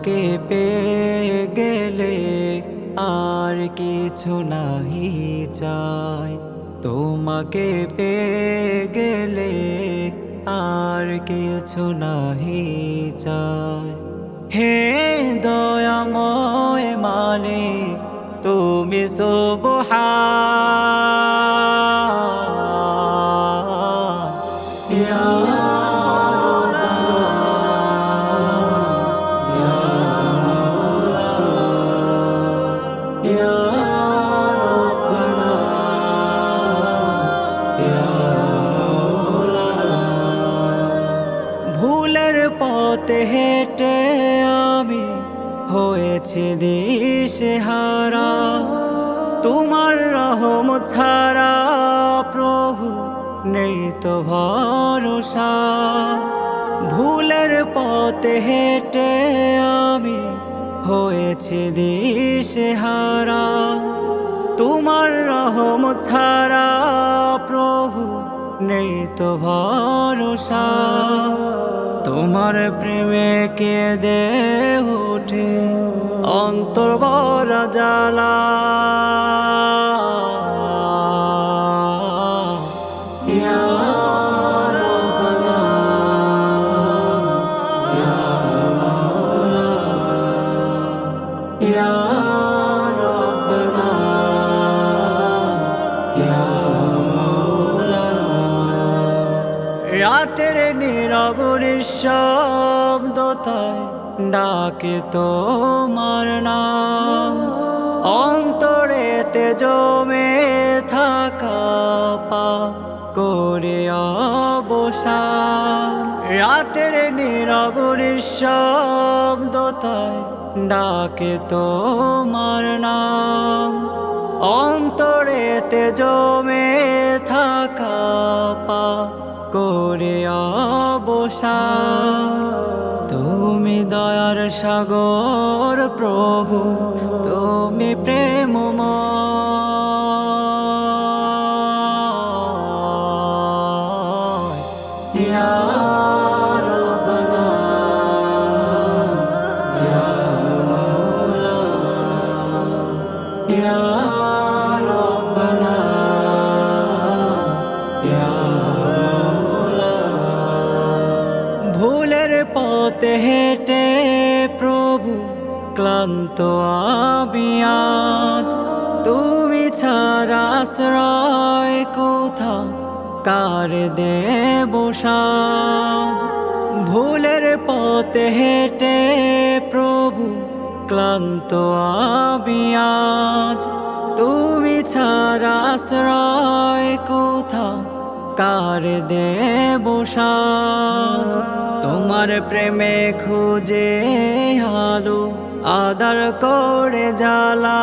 তোমাকে পেয়ে গেলে আর কিছু নাহি চাই, তোমাকে পেয়ে গেলে আর কিছু নাহি চাই। হে দয়াময় মালিক তুমি সুবহান, ইয়া ভুলের পথে হেঁটে আমি হয়েছি দিশেহারা, তোমার রহম ছাড়া প্রভু নেই তো ভরসা। ভুলের পথে হেঁটে আমি হয়েছি দিশেহারা, তোমার রহম ছাড়া প্রভু নেই তো ভরসা। তোমার প্রেমে কেঁদে ওঠে অন্তর ভরা জ্বালা, ইয়া রাব্বানা, ইয়া মাওলা, ইয়া রাব্বানা, ইয়া মাওলা। রাতের নীরব নিঃশব্দতায় ডাকে তোমার নাম, অন্তরেতে জমে থাকা পাপ করে অবসান। রাতের নীরব নিঃশব্দতায় ডাকে তোমার নাম, অন্তরেতে জমে থাকা পাপ করে অবসান। তুমি দয়ার সাগর প্রভু, তুমি প্রেমময়, ইয়া রাব্বানা, ইয়া মাওলা, ইয়া রাব্বানা, ইয়া মাওলা। ভুলের পথে হেঁটে প্রভু ক্লান্ত আমি আজ, তুমি ছাড়া আশ্রয় কোথাও কার দেব সাজ। ভুলের পথে হেঁটে প্রভু ক্লান্ত আমি আজ, তুমি ছাড়া আশ্রয় কোথাও কার দেব সাজ। তোমার প্রেমে খুঁজে আলো আদার করে জ্বালা।